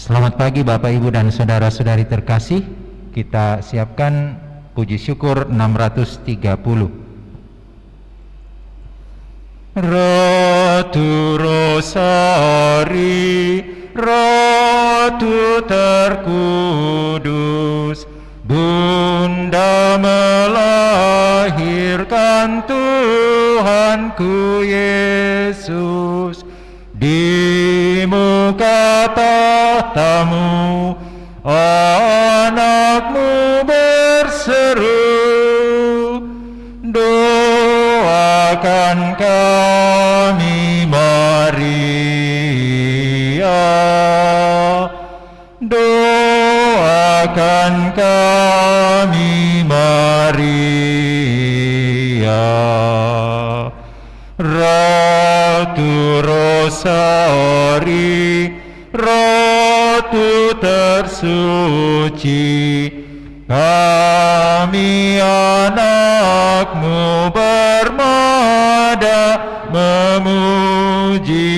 Selamat pagi Bapak Ibu dan saudara-saudari terkasih. Kita siapkan puji syukur 630. Ratu Rosari, Ratu terkudus, Bunda melahirkan Tuhanku Yesus. Di muka tahtamu anakmu berseru, doakan kami Maria, doakan kami Maria. Ratu Rosari, Ratu tersuci, kami anakmu bermada memuji,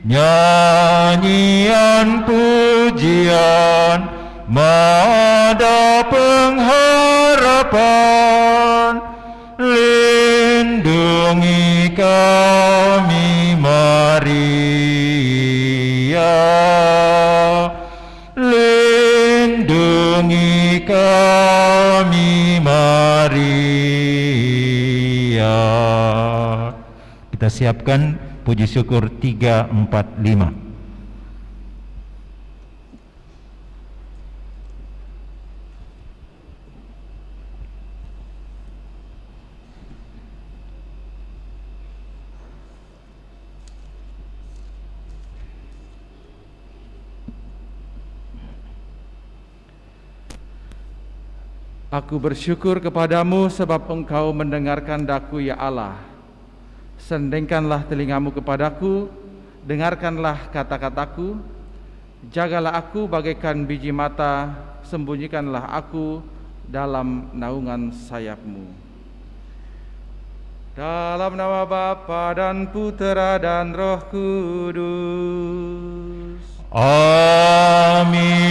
nyanyian pujian, mada pengharapan, lindungi kami Maria, lindungi kami Maria. Kita siapkan puji syukur 345. Aku bersyukur kepadamu sebab Engkau mendengarkan daku ya Allah. Sendengkanlah telingamu kepadaku, dengarkanlah kata-kataku. Jagalah aku bagaikan biji mata, sembunyikanlah aku dalam naungan sayapmu. Dalam nama Bapa dan Putera dan Roh Kudus. Amin.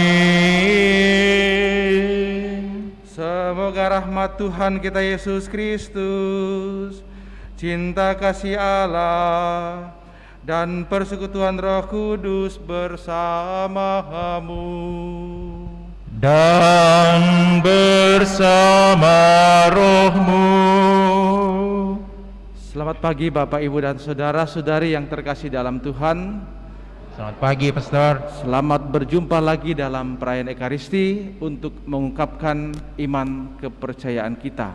Semoga rahmat Tuhan kita Yesus Kristus, cinta kasih Allah, dan persekutuan Roh Kudus bersamamu dan bersama rohmu. Selamat pagi Bapak, Ibu, dan saudara-saudari yang terkasih dalam Tuhan. Selamat pagi Pastor. Selamat berjumpa lagi dalam perayaan Ekaristi untuk mengungkapkan iman kepercayaan kita.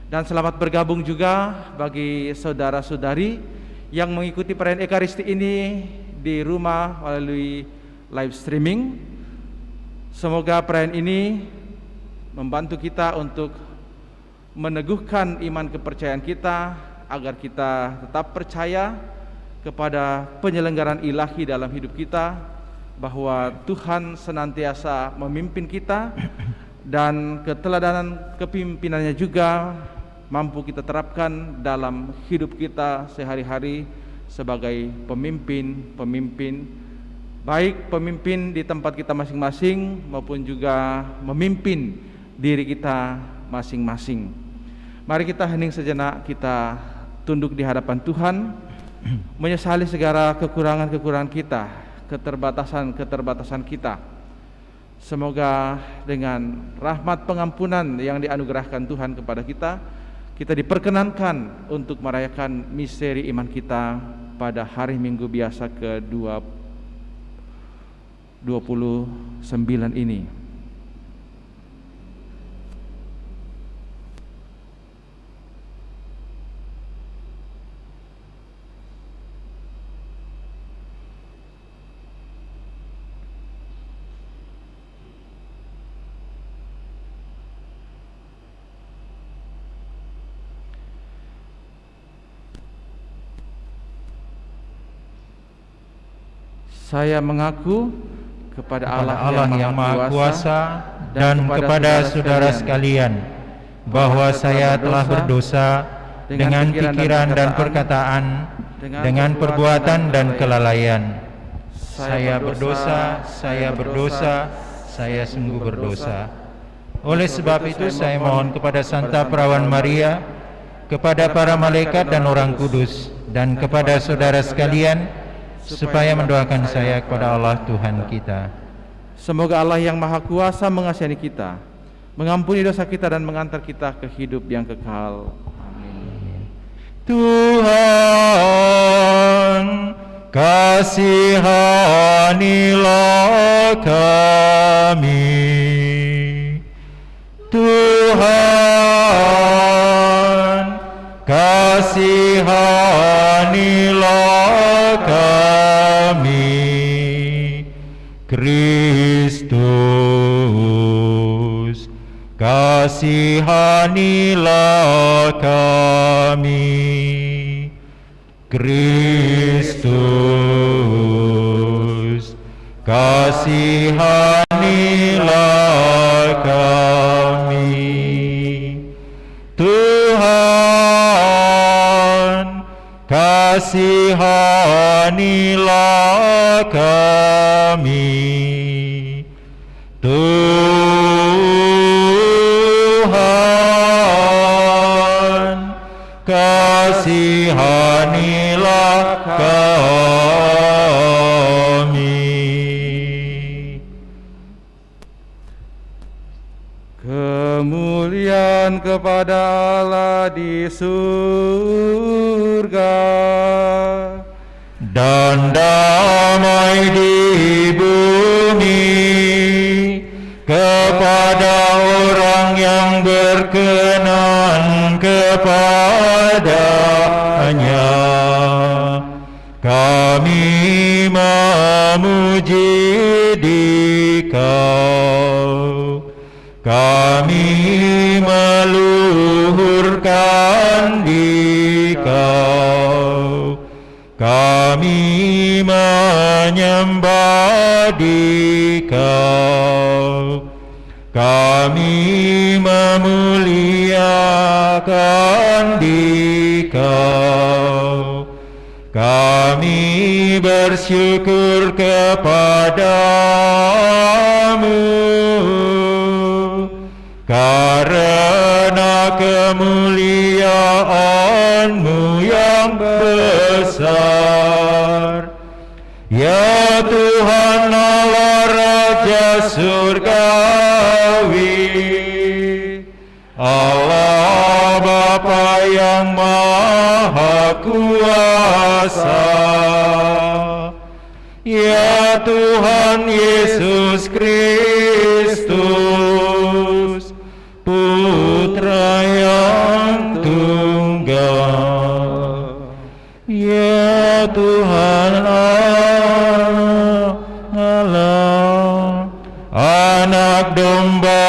Dan selamat bergabung juga bagi saudara-saudari yang mengikuti perayaan Ekaristi ini di rumah melalui live streaming. Semoga perayaan ini membantu kita untuk meneguhkan iman kepercayaan kita agar kita tetap percaya kepada penyelenggaraan ilahi dalam hidup kita, bahwa Tuhan senantiasa memimpin kita dan keteladanan kepemimpinannya juga mampu kita terapkan dalam hidup kita sehari-hari sebagai pemimpin, baik pemimpin di tempat kita masing-masing maupun juga memimpin diri kita masing-masing. Mari kita hening sejenak, kita tunduk di hadapan Tuhan, menyesali segala kekurangan-kekurangan kita, keterbatasan-keterbatasan kita. Semoga dengan rahmat pengampunan yang dianugerahkan Tuhan kepada kita, kita diperkenankan untuk merayakan misteri iman kita pada hari Minggu biasa ke-29 ini. Saya mengaku kepada Allah yang Maha Kuasa dan kepada saudara sekalian bahwa saya telah berdosa dengan pikiran dan perkataan, dengan perbuatan dan kelalaian. saya berdosa, saya berdosa, saya sungguh berdosa. Oleh sebab itu saya mohon kepada Santa Perawan Maria, kepada para malaikat dan orang kudus, dan kepada saudara sekalian, supaya mendoakan saya kepada Allah Tuhan kita. Semoga Allah yang Maha Kuasa mengasihi kita, mengampuni dosa kita dan mengantar kita ke hidup yang kekal. Amin. Tuhan, kasihanilah kami. Tuhan, kasihanilah kami. Kristus, kasihanilah kami. Kristus, kasihanilah kami. Tuhan, kasihanilah kami. Tuhan, kasihanilah kami. Kemuliaan kepada Allah di surga dan damai di bumi kepada orang yang berkenan kepadanya. Kami memuji Dikau, kami meluhurkan Dikau, kami menyembah Dikau, kami memuliakan Dikau, kami bersyukur kepadamu karena kemuliaan-Mu yang besar. Ya Tuhan Allah Raja Surgawi, Allah Bapa yang Maha Kuasa, ya Tuhan Yesus Kristus, Putra yang tunggal, ya Tuhan Allah, Anak Domba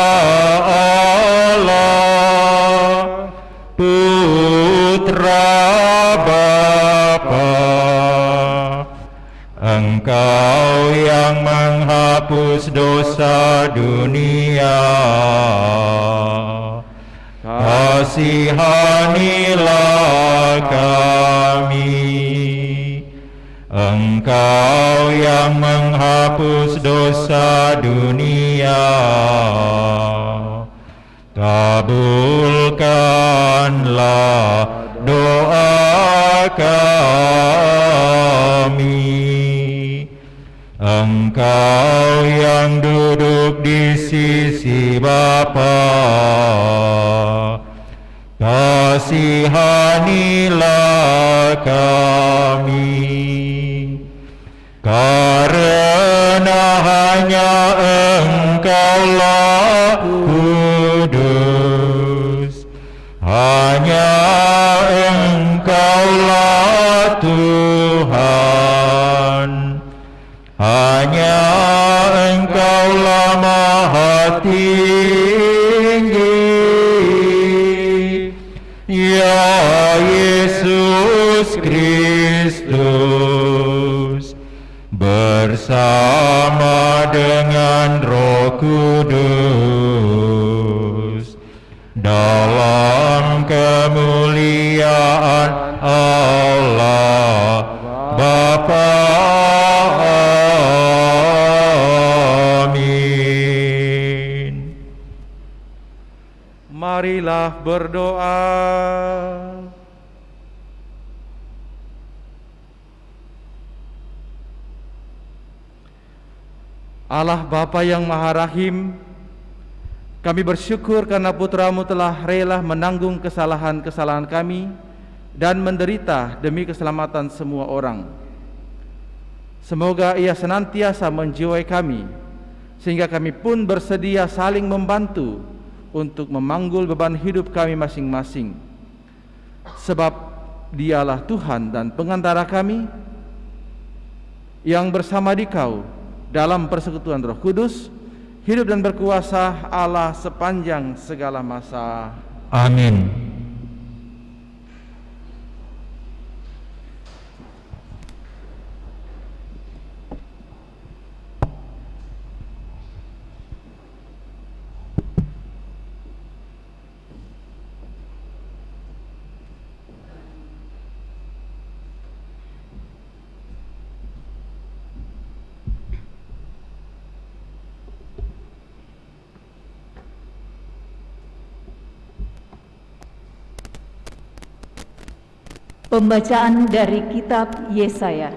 Allah, Putra Bapa, Engkau yang menghapus dosa dunia, kasihanilah kami. Engkau yang menghapus dosa dunia, kabulkanlah doa kami. Engkau yang duduk di sisi Bapa, kasihanilah kami. Karena hanya Engkaulah kudus, hanya Engkaulah Tuhan, hanya Engkaulah Maha Tinggi, ya Yesus Kristus, bersama dengan Roh Kudus, dalam kemuliaan Allah Bapa Marilah berdoa. Allah Bapa yang Maha Rahim, kami bersyukur karena Putra-Mu telah rela menanggung kesalahan-kesalahan kami dan menderita demi keselamatan semua orang. Semoga Ia senantiasa menjiwai kami, sehingga kami pun bersedia saling membantu untuk memanggul beban hidup kami masing-masing. Sebab Dialah Tuhan dan pengantara kami, yang bersama Dikau dalam persekutuan Roh Kudus, hidup dan berkuasa Allah sepanjang segala masa. Amin. Pembacaan dari kitab Yesaya.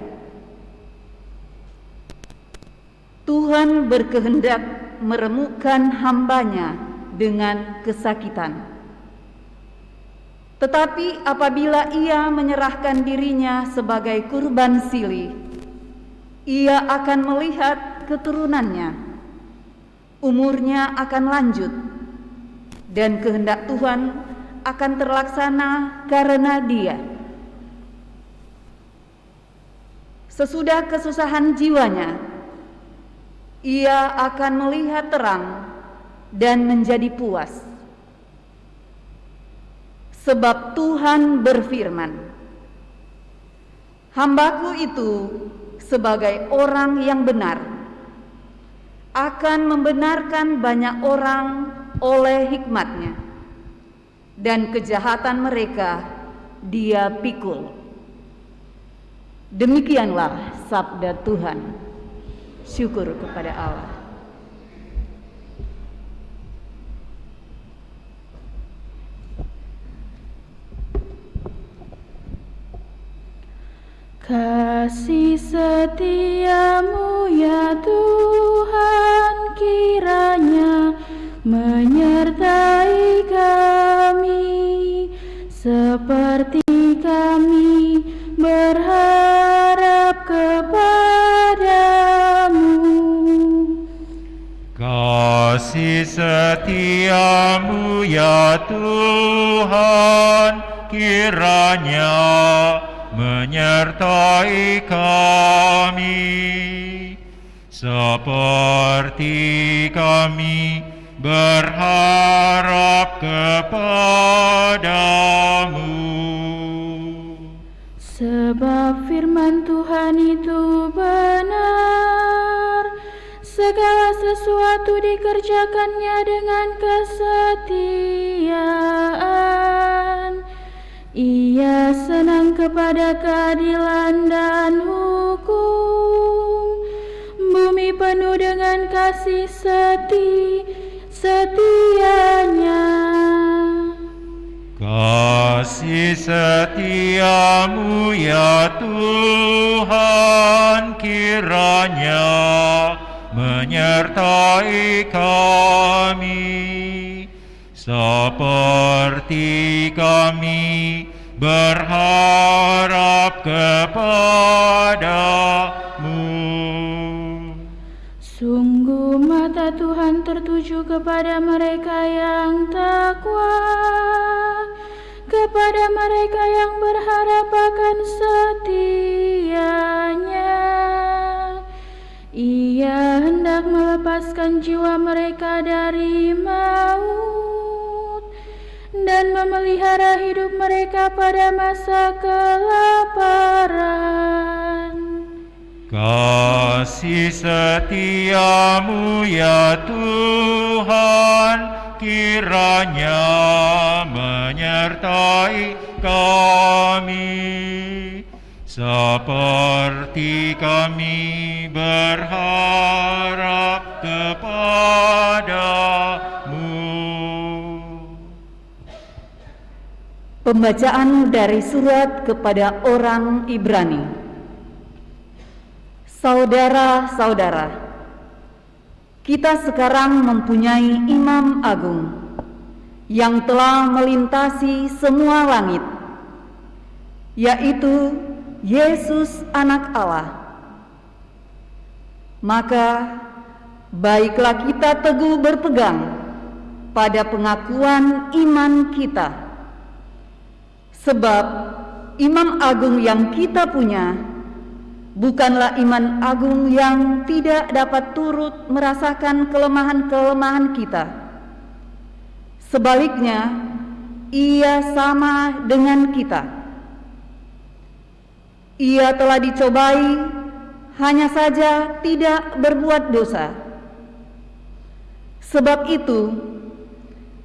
Tuhan berkehendak meremukkan hamba-Nya dengan kesakitan. Tetapi apabila Ia menyerahkan dirinya sebagai kurban silih, Ia akan melihat keturunannya. Umurnya akan lanjut, dan kehendak Tuhan akan terlaksana karena Dia. Sesudah kesusahan jiwanya, Ia akan melihat terang dan menjadi puas. Sebab Tuhan berfirman, "Hamba-Ku itu sebagai orang yang benar, akan membenarkan banyak orang oleh hikmat-Nya, dan kejahatan mereka Dia pikul." Demikianlah sabda Tuhan. Syukur kepada Allah. Kasih setiamu ya Tuhan kiranya menyertai kami, seperti kami berharap kepadamu. Kasih setiamu ya Tuhan kiranya menyertai kami, seperti kami berharap kepadamu. Sebab firman Tuhan itu benar, segala sesuatu dikerjakannya dengan kesetiaan. Ia senang kepada keadilan dan hukum, bumi penuh dengan kasih setianya. Kasih setiamu ya Tuhan kiranya menyertai kami, seperti kami berharap kepadamu. Sungguh mata Tuhan tertuju kepada mereka yang takwa, kepada mereka yang berharap akan setianya. Ia hendak melepaskan jiwa mereka dari maut dan memelihara hidup mereka pada masa kelaparan. Kasih setiamu ya Tuhan kiranya menyertai kami, seperti kami berharap kepadamu. Pembacaan dari surat kepada orang Ibrani. Saudara-saudara, kita sekarang mempunyai Imam Agung yang telah melintasi semua langit, yaitu Yesus Anak Allah. Maka baiklah kita teguh berpegang pada pengakuan iman kita. Sebab Imam Agung yang kita punya bukanlah iman agung yang tidak dapat turut merasakan kelemahan-kelemahan kita. Sebaliknya, ia sama dengan kita. Ia telah dicobai, hanya saja tidak berbuat dosa. Sebab itu,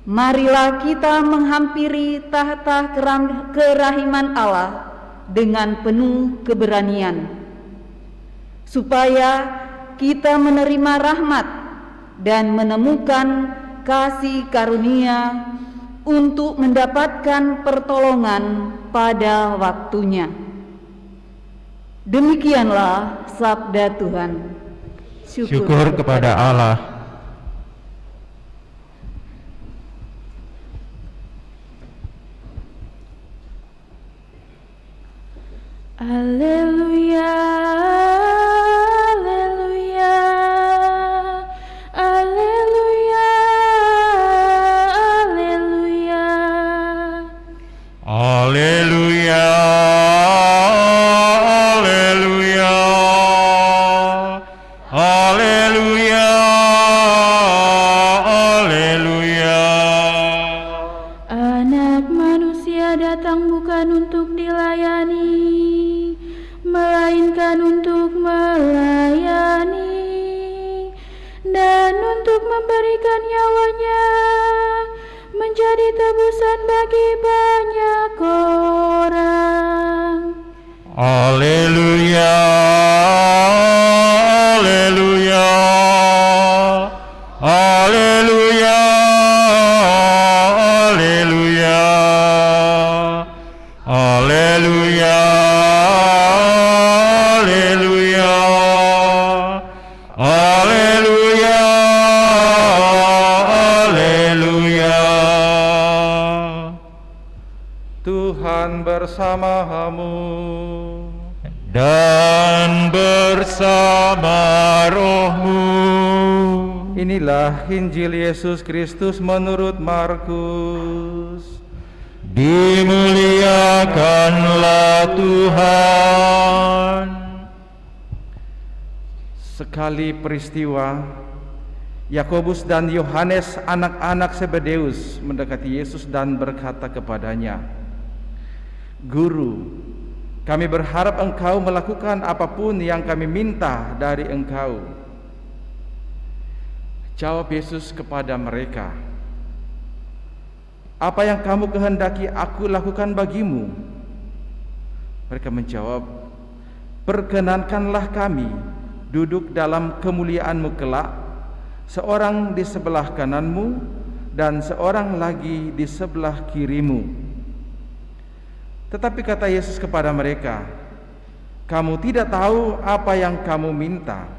marilah kita menghampiri tahta kerahiman Allah dengan penuh keberanian, supaya kita menerima rahmat dan menemukan kasih karunia untuk mendapatkan pertolongan pada waktunya. Demikianlah sabda Tuhan. Syukur kepada Allah. Haleluya, haleluya, haleluya, haleluya. Haleluya, haleluya, haleluya, haleluya. Anak manusia datang bukan untuk dilayani, melainkan untuk melayani dan untuk memberikan nyawanya menjadi tebusan bagi banyak orang. Haleluya, haleluya, haleluya, haleluya, haleluya, haleluya, haleluya, haleluya. Tuhan bersamamu. Dan bersama rohmu. Inilah Injil Yesus Kristus menurut Markus. Dimuliakanlah Tuhan. Sekali peristiwa, Yakobus dan Yohanes anak-anak Zebedeus mendekati Yesus dan berkata kepadanya, "Guru, kami berharap engkau melakukan apapun yang kami minta dari engkau." Jawab Yesus kepada mereka, "Apa yang kamu kehendaki aku lakukan bagimu?" Mereka menjawab, "Perkenankanlah kami duduk dalam kemuliaan-Mu kelak, seorang di sebelah kananmu dan seorang lagi di sebelah kirimu." Tetapi kata Yesus kepada mereka, "Kamu tidak tahu apa yang kamu minta.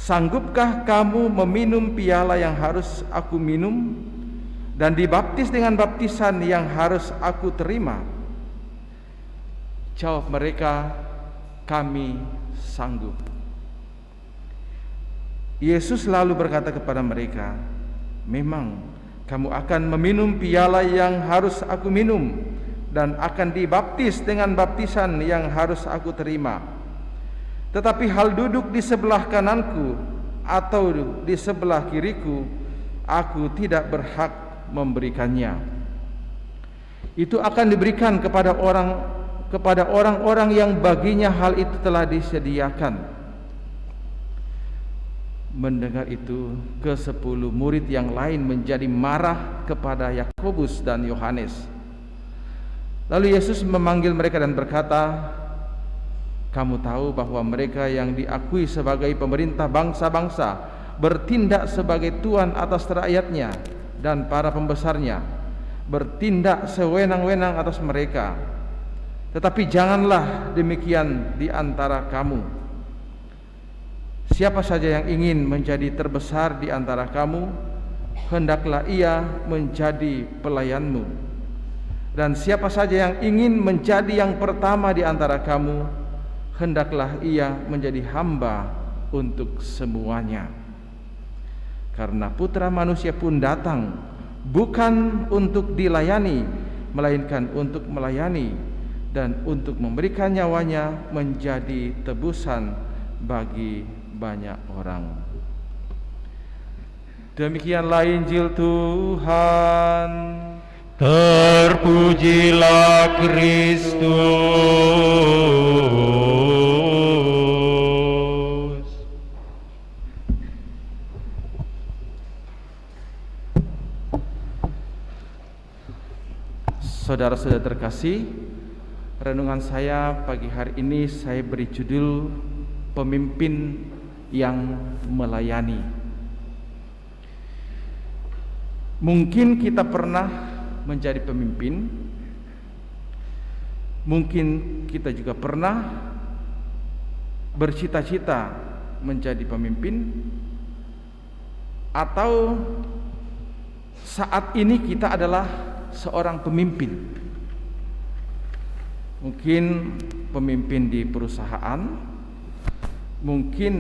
Sanggupkah kamu meminum piala yang harus aku minum dan dibaptis dengan baptisan yang harus aku terima?" Jawab mereka, "Kami sanggup." Yesus lalu berkata kepada mereka, "Memang kamu akan meminum piala yang harus aku minum dan akan dibaptis dengan baptisan yang harus aku terima. Tetapi hal duduk di sebelah kananku atau di sebelah kiriku, aku tidak berhak memberikannya. Itu akan diberikan kepada orang-orang yang baginya hal itu telah disediakan." Mendengar itu, ke-10 murid yang lain menjadi marah kepada Yakobus dan Yohanes. Lalu Yesus memanggil mereka dan berkata, "Kamu tahu bahwa mereka yang diakui sebagai pemerintah bangsa-bangsa bertindak sebagai tuan atas rakyatnya dan para pembesarnya. bertindak sewenang-wenang atas mereka. Tetapi janganlah demikian di antara kamu. Siapa saja yang ingin menjadi terbesar di antara kamu, hendaklah ia menjadi pelayanmu. Dan siapa saja yang ingin menjadi yang pertama di antara kamu, hendaklah ia menjadi hamba untuk semuanya. Karena Putra Manusia pun datang bukan untuk dilayani, melainkan untuk melayani dan untuk memberikan nyawanya menjadi tebusan bagi banyak orang. Demikianlah Injil Tuhan. Terpujilah Kristus. Saudara-saudara terkasih, renungan saya pagi hari ini saya beri judul Pemimpin yang Melayani. Mungkin kita pernah menjadi pemimpin, mungkin kita juga pernah bercita-cita menjadi pemimpin, atau saat ini kita adalah seorang pemimpin. Mungkin pemimpin di perusahaan, mungkin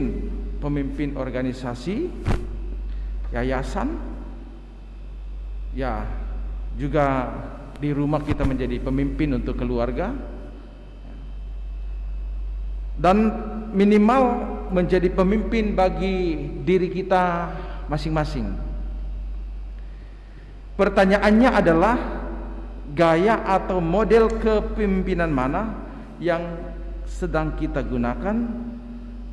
pemimpin organisasi, yayasan, ya juga di rumah kita menjadi pemimpin untuk keluarga, dan minimal menjadi pemimpin bagi diri kita masing-masing. Pertanyaannya adalah gaya atau model kepemimpinan mana yang sedang kita gunakan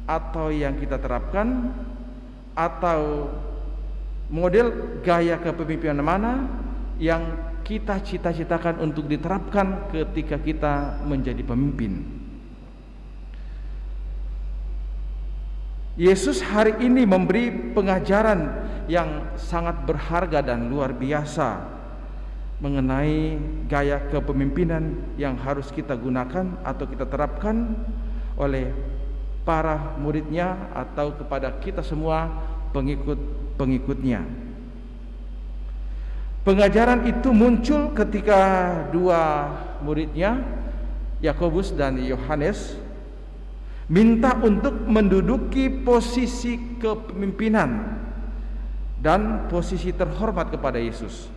atau yang kita terapkan, atau model gaya kepemimpinan mana yang kita cita-citakan untuk diterapkan ketika kita menjadi pemimpin. Yesus hari ini memberi pengajaran yang sangat berharga dan luar biasa mengenai gaya kepemimpinan yang harus kita gunakan atau kita terapkan oleh para muridnya atau kepada kita semua pengikut-pengikutnya. Pengajaran itu muncul ketika dua muridnya, Yakobus dan Yohanes, minta untuk menduduki posisi kepemimpinan dan posisi terhormat kepada Yesus.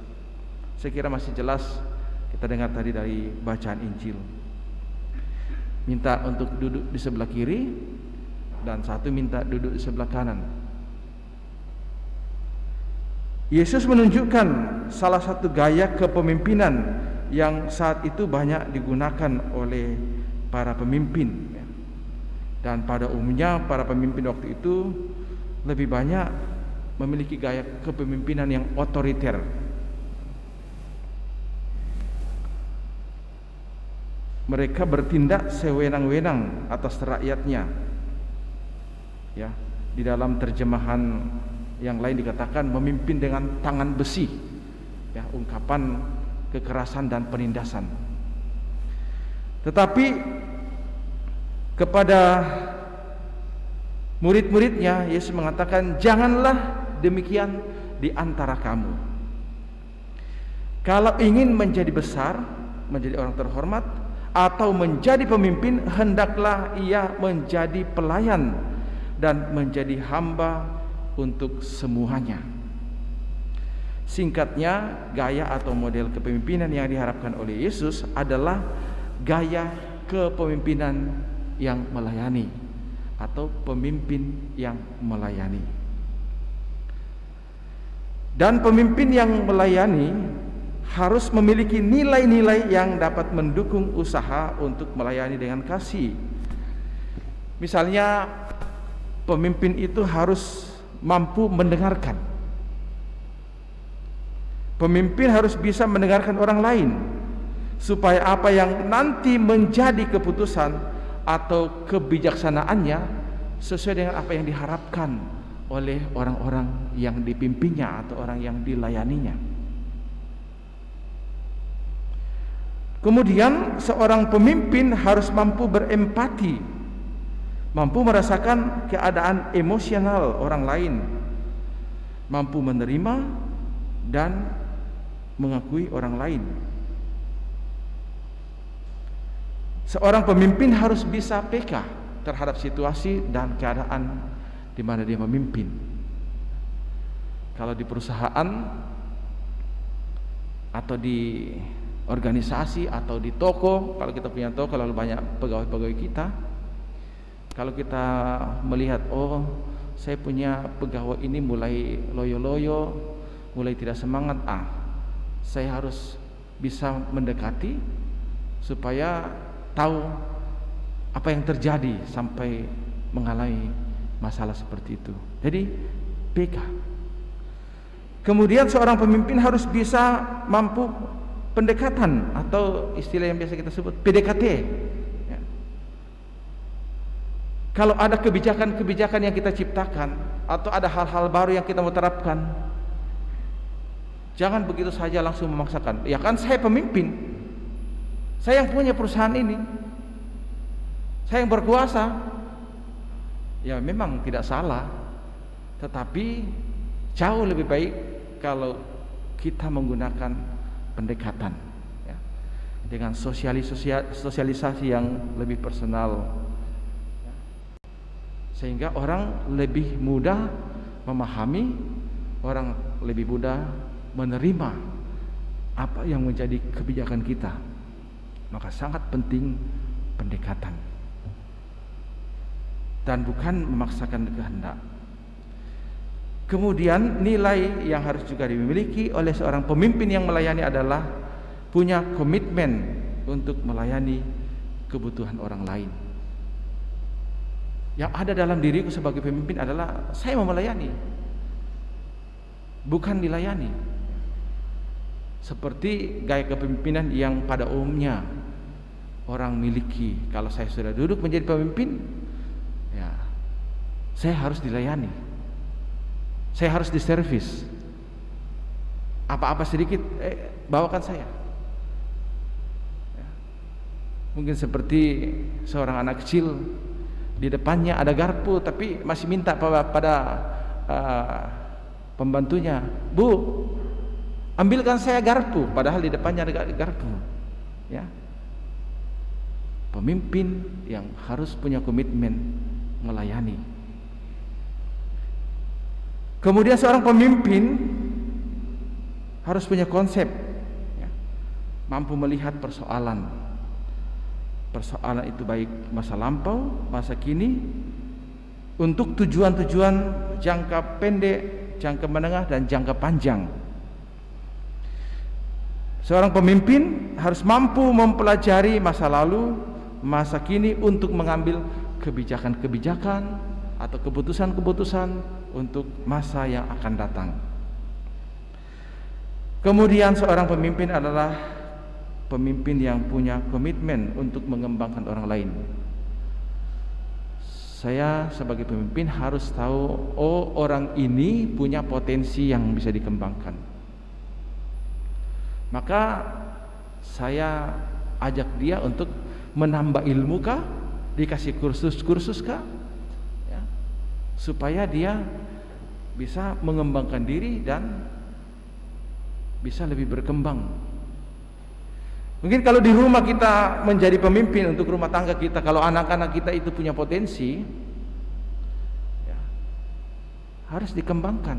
Saya kira masih jelas kita dengar tadi dari bacaan Injil. Minta untuk duduk di sebelah kiri dan satu minta duduk di sebelah kanan. Yesus menunjukkan salah satu gaya kepemimpinan yang saat itu banyak digunakan oleh para pemimpin. Dan pada umumnya para pemimpin waktu itu lebih banyak memiliki gaya kepemimpinan yang otoriter. Mereka bertindak sewenang-wenang atas rakyatnya. Ya, di dalam terjemahan yang lain dikatakan memimpin dengan tangan besi. Ya, ungkapan kekerasan dan penindasan. Tetapi kepada murid-muridnya Yesus mengatakan, janganlah demikian di antara kamu. Kalau ingin menjadi besar, menjadi orang terhormat, atau menjadi pemimpin, hendaklah ia menjadi pelayan dan menjadi hamba untuk semuanya. Singkatnya, gaya atau model kepemimpinan yang diharapkan oleh Yesus adalah gaya kepemimpinan yang melayani atau pemimpin yang melayani. Dan pemimpin yang melayani harus memiliki nilai-nilai yang dapat mendukung usaha untuk melayani dengan kasih. Misalnya, pemimpin itu harus mampu mendengarkan. Pemimpin harus bisa mendengarkan orang lain, supaya apa yang nanti menjadi keputusan atau kebijaksanaannya sesuai dengan apa yang diharapkan oleh orang-orang yang dipimpinnya atau orang yang dilayaninya. Kemudian seorang pemimpin harus mampu berempati, mampu merasakan keadaan emosional orang lain, mampu menerima dan mengakui orang lain. Seorang pemimpin harus bisa peka terhadap situasi dan keadaan di mana dia memimpin. Kalau di perusahaan atau di organisasi atau di toko, kalau kita punya toko lalu banyak pegawai-pegawai kita, kalau kita melihat, oh saya punya pegawai ini mulai loyo-loyo, mulai tidak semangat, saya harus bisa mendekati supaya tahu apa yang terjadi sampai mengalami masalah seperti itu. Jadi peka. Kemudian seorang pemimpin harus bisa mampu pendekatan atau istilah yang biasa kita sebut PDKT. Ya. Kalau ada kebijakan-kebijakan yang kita ciptakan atau ada hal-hal baru yang kita mau terapkan, jangan begitu saja langsung memaksakan. Ya kan saya pemimpin, saya yang punya perusahaan ini, saya yang berkuasa. Ya memang tidak salah, tetapi jauh lebih baik kalau kita menggunakan pendekatan ya, dengan sosialisasi yang lebih personal ya, sehingga orang lebih mudah memahami, orang lebih mudah menerima apa yang menjadi kebijakan kita. Maka sangat penting pendekatan dan bukan memaksakan kehendak. Kemudian nilai yang harus juga dimiliki oleh seorang pemimpin yang melayani adalah punya komitmen untuk melayani kebutuhan orang lain. Yang ada dalam diriku sebagai pemimpin adalah saya mau melayani, bukan dilayani. Seperti gaya kepemimpinan yang pada umumnya orang miliki. Kalau saya sudah duduk menjadi pemimpin, ya saya harus dilayani, saya harus diservis. Apa-apa sedikit, bawakan saya. Ya. Mungkin seperti seorang anak kecil, di depannya ada garpu, tapi masih minta pada pembantunya, Bu, ambilkan saya garpu, padahal di depannya ada garpu. Ya. Pemimpin yang harus punya komitmen melayani. Kemudian seorang pemimpin harus punya konsep ya, mampu melihat persoalan itu baik masa lampau, masa kini, untuk tujuan-tujuan jangka pendek, jangka menengah dan jangka panjang. Seorang pemimpin harus mampu mempelajari masa lalu, masa kini untuk mengambil kebijakan-kebijakan atau keputusan-keputusan untuk masa yang akan datang. Kemudian seorang pemimpin adalah pemimpin yang punya komitmen untuk mengembangkan orang lain. Saya sebagai pemimpin harus tahu, oh orang ini punya potensi yang bisa dikembangkan. Maka saya ajak dia untuk menambah ilmu kah, dikasih kursus-kursus kah, ya, supaya dia bisa mengembangkan diri dan bisa lebih berkembang. Mungkin kalau di rumah kita menjadi pemimpin untuk rumah tangga kita, kalau anak-anak kita itu punya potensi, ya, harus dikembangkan.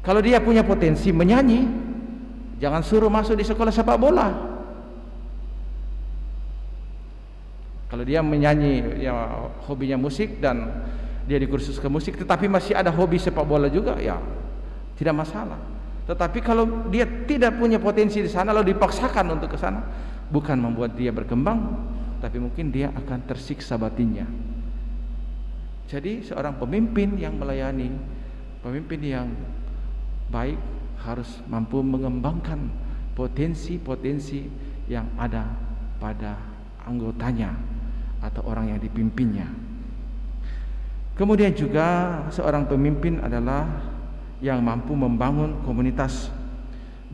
Kalau dia punya potensi menyanyi, jangan suruh masuk di sekolah sepak bola. Kalau dia menyanyi, ya hobinya musik dan dia di kursus ke musik, tetapi masih ada hobi sepak bola juga, ya tidak masalah. Tetapi kalau dia tidak punya potensi di sana lalu dipaksakan untuk ke sana, bukan membuat dia berkembang, tapi mungkin dia akan tersiksa batinnya. Jadi seorang pemimpin yang melayani, pemimpin yang baik harus mampu mengembangkan potensi-potensi yang ada pada anggotanya atau orang yang dipimpinnya. Kemudian juga seorang pemimpin adalah yang mampu membangun komunitas,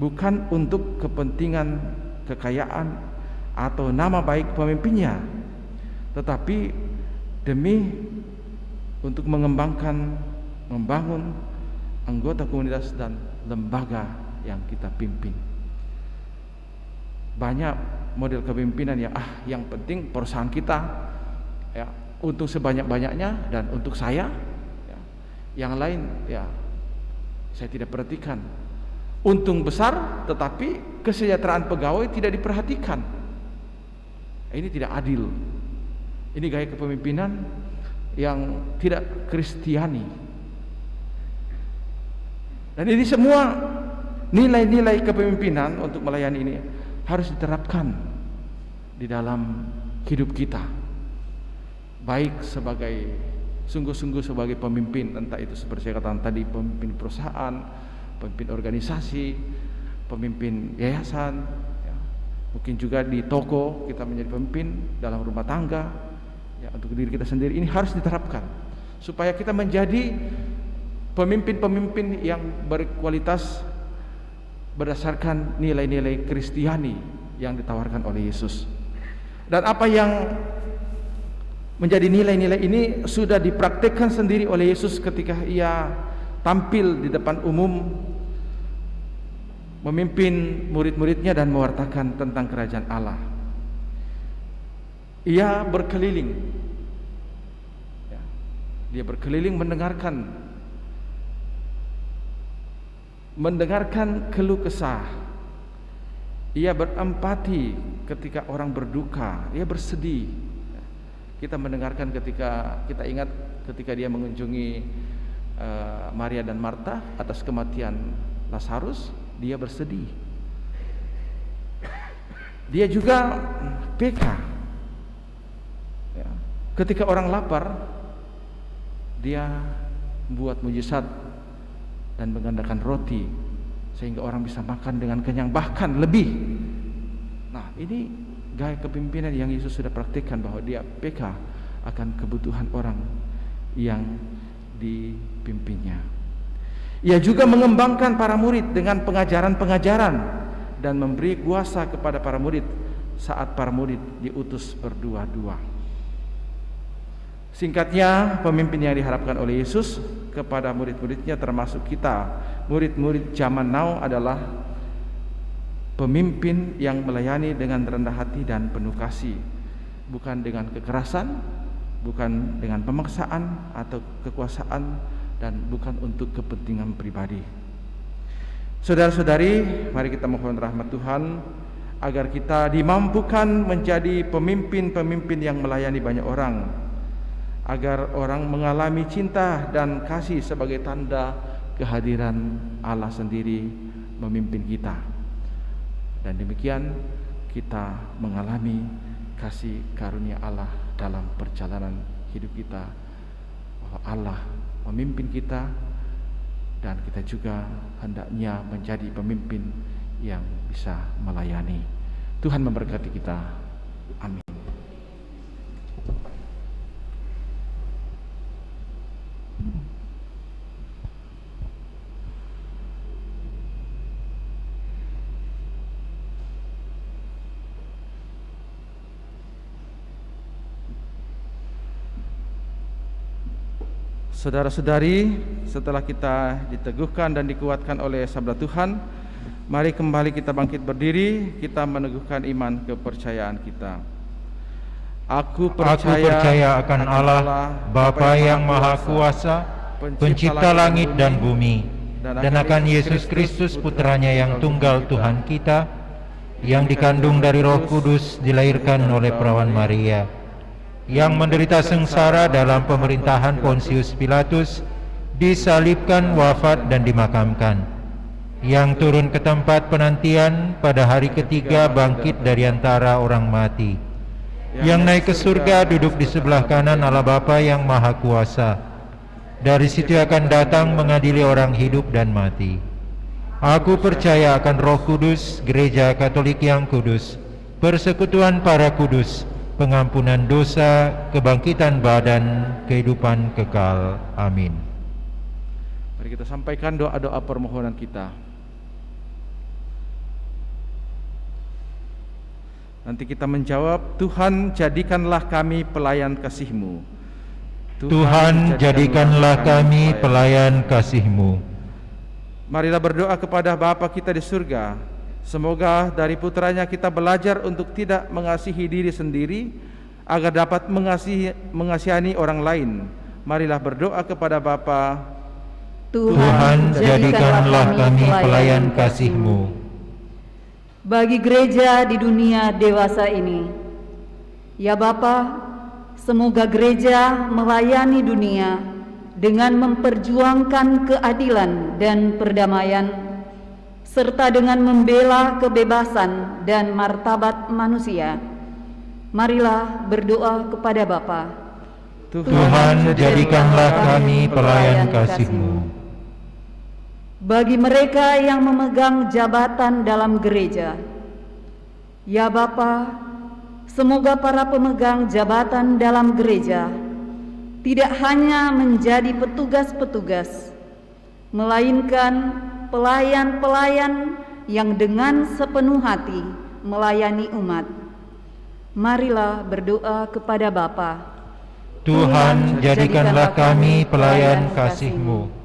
bukan untuk kepentingan kekayaan atau nama baik pemimpinnya, tetapi demi untuk mengembangkan, membangun anggota komunitas dan lembaga yang kita pimpin. Banyak model kepemimpinan yang penting perusahaan kita ya untuk sebanyak-banyaknya dan untuk saya ya. Yang lain ya saya tidak perhatikan. Untung besar tetapi kesejahteraan pegawai tidak diperhatikan. Ini tidak adil. Ini gaya kepemimpinan yang tidak Kristiani. Dan ini semua nilai-nilai kepemimpinan untuk melayani ini harus diterapkan di dalam hidup kita. Baik sebagai sungguh-sungguh sebagai pemimpin, entah itu seperti saya katakan tadi, pemimpin perusahaan, pemimpin organisasi, pemimpin yayasan, ya. Mungkin juga di toko kita menjadi pemimpin, dalam rumah tangga, ya, untuk diri kita sendiri. Ini harus diterapkan supaya kita menjadi pemimpin-pemimpin yang berkualitas berdasarkan nilai-nilai Kristiani yang ditawarkan oleh Yesus. Dan apa yang menjadi nilai-nilai ini sudah dipraktikkan sendiri oleh Yesus ketika ia tampil di depan umum memimpin murid-muridnya dan mewartakan tentang kerajaan Allah. Ia berkeliling, ya, dia berkeliling mendengarkan keluh kesah. Ia berempati ketika orang berduka, ia bersedih. Kita mendengarkan ketika kita ingat ketika dia mengunjungi Maria dan Marta atas kematian Lazarus, dia bersedih. Dia juga peka. Ya. Ketika orang lapar, dia buat mujizat dan menggandakan roti sehingga orang bisa makan dengan kenyang, bahkan lebih. Nah, ini gaya kepemimpinan yang Yesus sudah praktikkan, bahwa dia peka akan kebutuhan orang yang dipimpinnya. Ia juga mengembangkan para murid dengan pengajaran-pengajaran dan memberi kuasa kepada para murid saat para murid diutus berdua-dua. Singkatnya, pemimpin yang diharapkan oleh Yesus kepada murid-muridnya, termasuk kita, murid-murid zaman now, adalah pemimpin yang melayani dengan rendah hati dan penuh kasih, bukan dengan kekerasan, bukan dengan pemaksaan atau kekuasaan, dan bukan untuk kepentingan pribadi. Saudara-saudari, mari kita mohon rahmat Tuhan agar kita dimampukan menjadi pemimpin-pemimpin yang melayani banyak orang, agar orang mengalami cinta dan kasih sebagai tanda kehadiran Allah sendiri memimpin kita. Dan demikian kita mengalami kasih karunia Allah dalam perjalanan hidup kita, bahwa Allah memimpin kita dan kita juga hendaknya menjadi pemimpin yang bisa melayani. Tuhan memberkati kita. Amin. Saudara-saudari, setelah kita diteguhkan dan dikuatkan oleh sabda Tuhan, mari kembali kita bangkit berdiri, kita meneguhkan iman kepercayaan kita. Aku percaya akan Allah, Bapa yang Maha Kuasa, Pencipta langit dan bumi, dan akan Yesus Kristus, Putranya yang tunggal Tuhan kita, yang dikandung dari Roh Kudus, dilahirkan oleh perawan Maria, yang menderita sengsara dalam pemerintahan Pontius Pilatus, disalibkan, wafat dan dimakamkan, yang turun ke tempat penantian, pada hari ketiga bangkit dari antara orang mati, yang naik ke surga, duduk di sebelah kanan Allah Bapa yang Maha Kuasa. Dari situ akan datang mengadili orang hidup dan mati. Aku percaya akan Roh Kudus, Gereja Katolik yang kudus, persekutuan para kudus, pengampunan dosa, kebangkitan badan, kehidupan kekal. Amin. Mari kita sampaikan doa-doa permohonan kita. Nanti kita menjawab, Tuhan jadikanlah kami pelayan kasih-Mu. Tuhan jadikanlah kami pelayan kasih-Mu. Marilah berdoa kepada Bapa kita di surga. Semoga dari putranya kita belajar untuk tidak mengasihi diri sendiri, agar dapat mengasihani orang lain. Marilah berdoa kepada Bapa. Tuhan jadikanlah kami pelayan kasih-Mu. Bagi gereja di dunia dewasa ini, ya Bapa, semoga gereja melayani dunia dengan memperjuangkan keadilan dan perdamaian, serta dengan membela kebebasan dan martabat manusia. Marilah berdoa kepada Bapa. Tuhan jadikanlah kami pelayan kasih-Mu. Bagi mereka yang memegang jabatan dalam gereja, ya Bapa, semoga para pemegang jabatan dalam gereja tidak hanya menjadi petugas-petugas, melainkan pelayan-pelayan yang dengan sepenuh hati melayani umat. Marilah berdoa kepada Bapa. Tuhan jadikanlah kami pelayan kasih-Mu.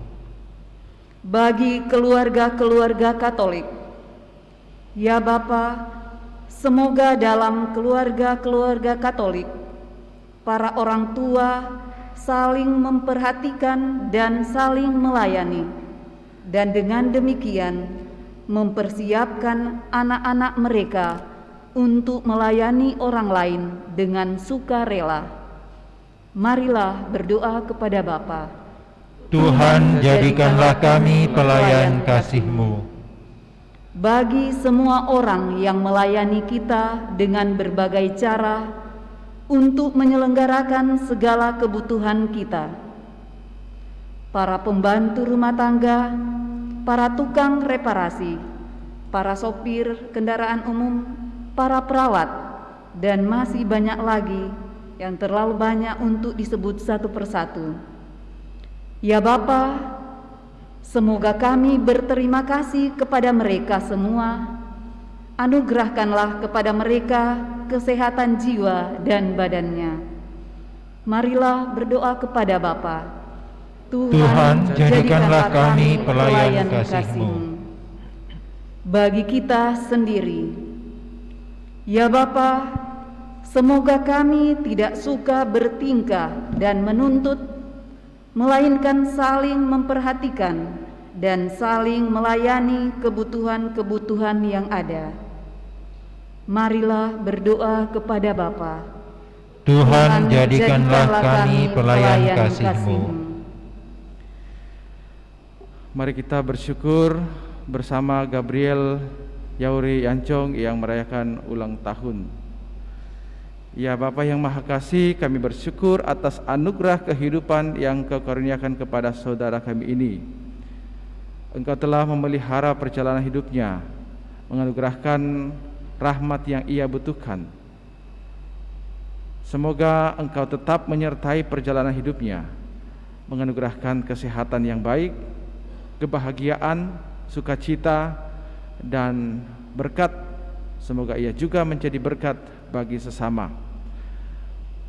Bagi keluarga-keluarga Katolik, ya Bapa, semoga dalam keluarga-keluarga Katolik, para orang tua saling memperhatikan dan saling melayani, dan dengan demikian mempersiapkan anak-anak mereka untuk melayani orang lain dengan sukarela. Marilah berdoa kepada Bapa. Tuhan jadikanlah kami pelayan kasih-Mu. Bagi semua orang yang melayani kita dengan berbagai cara untuk menyelenggarakan segala kebutuhan kita, para pembantu rumah tangga, para tukang reparasi, para sopir kendaraan umum, para perawat, dan masih banyak lagi yang terlalu banyak untuk disebut satu persatu. Ya Bapa, semoga kami berterima kasih kepada mereka semua. Anugerahkanlah kepada mereka kesehatan jiwa dan badannya. Marilah berdoa kepada Bapa. Tuhan jadikanlah kami pelayan kasih-Mu. Bagi kita sendiri, ya Bapa, semoga kami tidak suka bertingkah dan menuntut, melainkan saling memperhatikan dan saling melayani kebutuhan-kebutuhan yang ada. Marilah berdoa kepada Bapa. Tuhan jadikanlah kami pelayan kasih-Mu. Mari kita bersyukur bersama Gabriel Yauri Yancong yang merayakan ulang tahun. Ya Bapa yang Maha Kasih, kami bersyukur atas anugerah kehidupan yang Kau karuniakan kepada saudara kami ini. Engkau telah memelihara perjalanan hidupnya, menganugerahkan rahmat yang ia butuhkan. Semoga Engkau tetap menyertai perjalanan hidupnya, menganugerahkan kesehatan yang baik, kebahagiaan, sukacita, dan berkat. Semoga ia juga menjadi berkat bagi sesama.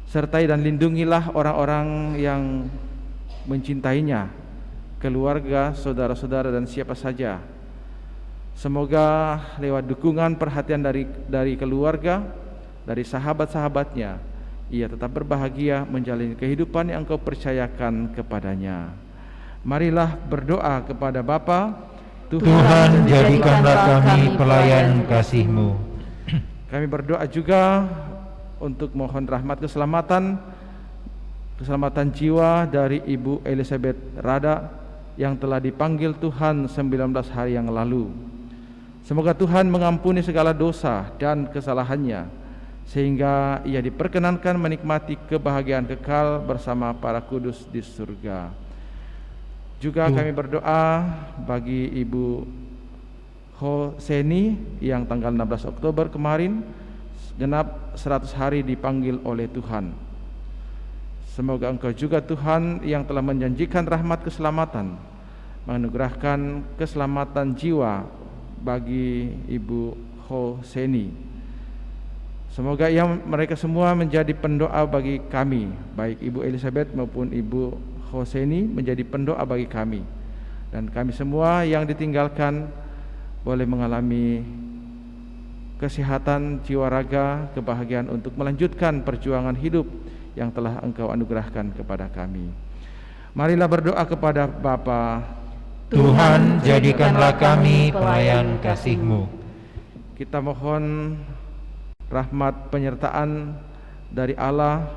Sertai dan lindungilah orang-orang yang mencintainya, keluarga, saudara-saudara, dan siapa saja. Semoga lewat dukungan perhatian dari keluarga, dari sahabat-sahabatnya, ia tetap berbahagia menjalani kehidupan yang Engkau percayakan kepadanya. Marilah berdoa kepada Bapa. Tuhan jadikanlah kami pelayan kasih-Mu. Kami berdoa juga untuk mohon rahmat keselamatan jiwa dari Ibu Elizabeth Rada yang telah dipanggil Tuhan 19 hari yang lalu. Semoga Tuhan mengampuni segala dosa dan kesalahannya, sehingga ia diperkenankan menikmati kebahagiaan kekal bersama para kudus di surga. Juga kami berdoa bagi Ibu Ho Seni yang tanggal 16 Oktober kemarin genap 100 hari dipanggil oleh Tuhan. Semoga Engkau juga Tuhan yang telah menjanjikan rahmat keselamatan, menganugerahkan keselamatan jiwa bagi Ibu Ho Seni. Semoga mereka semua menjadi pendoa bagi kami, baik Ibu Elizabeth maupun Ibu Hoseni menjadi pendoa bagi kami. Dan kami semua yang ditinggalkan boleh mengalami kesehatan jiwa raga, kebahagiaan untuk melanjutkan perjuangan hidup yang telah Engkau anugerahkan kepada kami. Marilah berdoa kepada Bapa. Tuhan, jadikanlah kami pelayan kasih-Mu. Kita mohon rahmat penyertaan dari Allah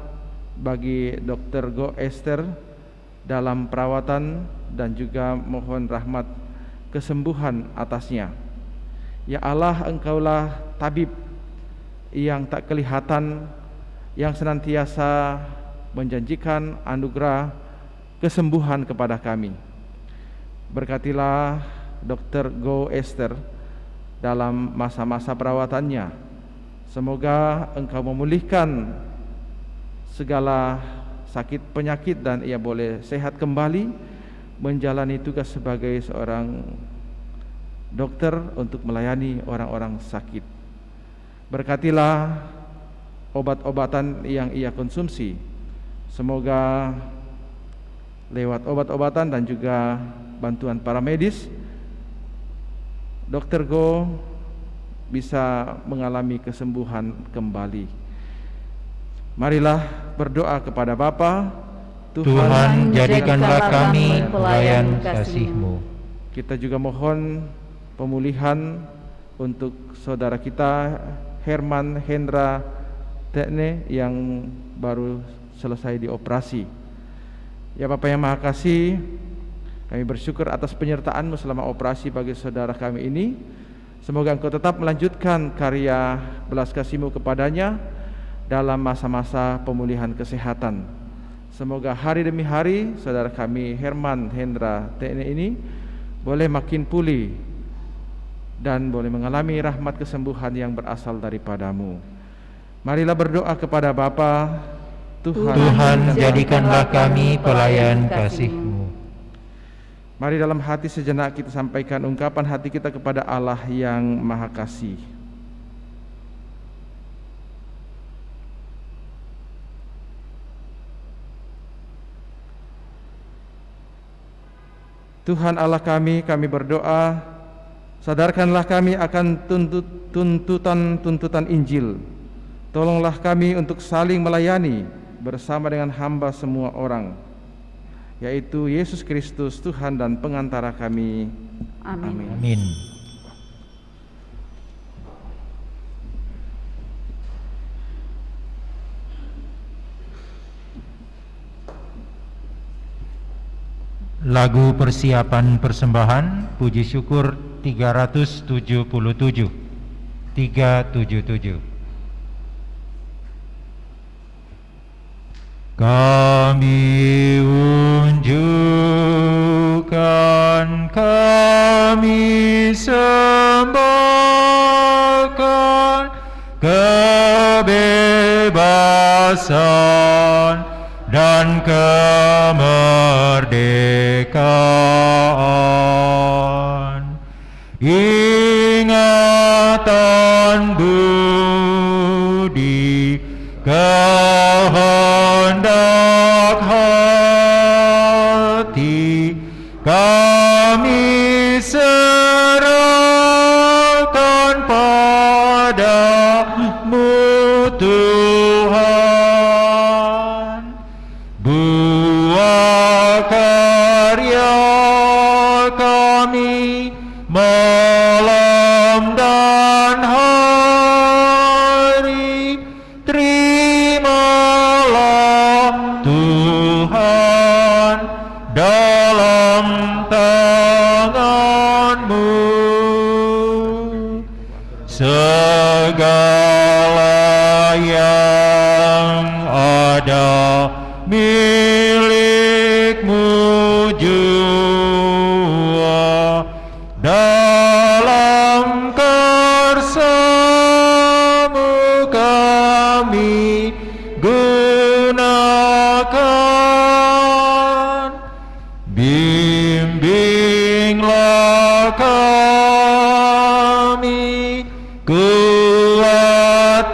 bagi Dr. Go Esther dalam perawatan, dan juga mohon rahmat kesembuhan atasnya. Ya Allah, Engkaulah tabib yang tak kelihatan, yang senantiasa menjanjikan anugerah kesembuhan kepada kami. Berkatilah Dr. Go Esther dalam masa-masa perawatannya. Semoga Engkau memulihkan segala sakit penyakit dan ia boleh sehat kembali menjalani tugas sebagai seorang dokter untuk melayani orang-orang sakit. Berkatilah obat-obatan yang ia konsumsi. Semoga lewat obat-obatan dan juga bantuan para medis, Dr. Go bisa mengalami kesembuhan kembali. Marilah berdoa kepada Bapa. Tuhan, jadikanlah kami pelayan kasih-Mu. Kita juga mohon pemulihan untuk saudara kita Herman Hendra Tekne yang baru selesai dioperasi. Ya Bapa yang Maha Kasih, kami bersyukur atas penyertaan-Mu selama operasi bagi saudara kami ini. Semoga Engkau tetap melanjutkan karya belas kasih-Mu kepadanya dalam masa-masa pemulihan kesehatan. Semoga hari demi hari saudara kami Herman Hendra Tekne ini boleh makin pulih dan boleh mengalami rahmat kesembuhan yang berasal daripada-Mu. Marilah berdoa kepada Bapa. Tuhan, jadikanlah kami pelayan kasih-Mu. Mari dalam hati sejenak kita sampaikan ungkapan hati kita kepada Allah yang Maha Kasih. Tuhan Allah kami berdoa, sadarkanlah kami akan tuntutan Injil. Tolonglah kami untuk saling melayani bersama dengan hamba semua orang, yaitu Yesus Kristus Tuhan dan pengantara kami. Amin. Amin. Lagu persiapan persembahan puji syukur 377. Kami unjukkan, kami sembahkan kebebasan dan kemerdekaan, ingatan budi, kehendak hati, kami serahkan padamu Tuhan. Buah karya kami malam dan hari, terimalah Tuhan dalam tangan-Mu. Segala yang ada milik-Mu jua, dalam karsa-Mu kami gunakan. Bimbinglah kami, kuatkan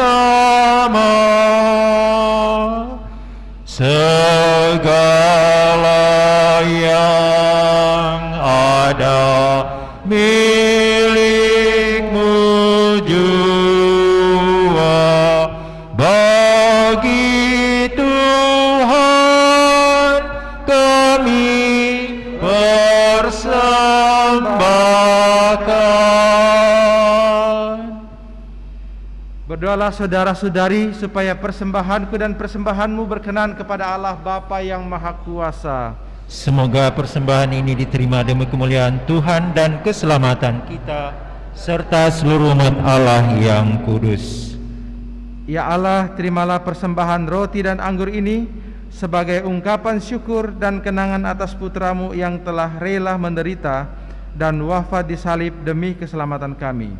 bersama. Segala yang ada milikmu jua, bagi Tuhan kami persembahkan. Berdoalah saudara-saudari supaya persembahanku dan persembahanmu berkenan kepada Allah Bapa yang Maha Kuasa. Semoga persembahan ini diterima demi kemuliaan Tuhan dan keselamatan kita serta seluruh umat Allah yang kudus. Ya Allah, terimalah persembahan roti dan anggur ini sebagai ungkapan syukur dan kenangan atas putramu yang telah rela menderita dan wafat di salib demi keselamatan kami.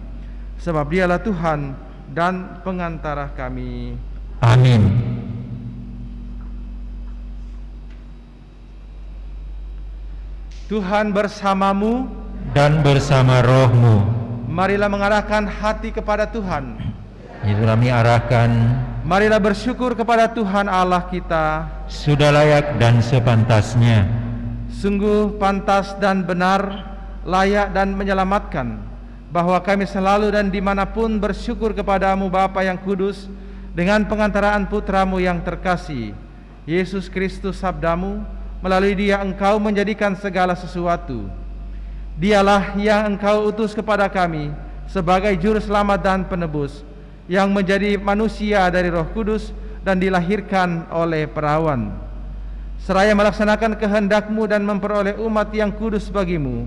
Sebab dialah Tuhan dan pengantara kami. Amin. Tuhan bersamamu Dan bersama rohmu, marilah mengarahkan hati kepada Tuhan. itu kami arahkan. Marilah bersyukur kepada Tuhan Allah kita. Sudah layak dan sepantasnya. Sungguh pantas dan benar, layak dan menyelamatkan, bahwa kami selalu dan dimanapun bersyukur kepadamu Bapa yang kudus, dengan pengantaraan putramu yang terkasih, Yesus Kristus sabdamu, melalui dia engkau menjadikan segala sesuatu. Dialah yang engkau utus kepada kami sebagai juru selamat dan penebus, yang menjadi manusia dari Roh Kudus dan dilahirkan oleh perawan. Seraya melaksanakan kehendakmu dan memperoleh umat yang kudus bagimu,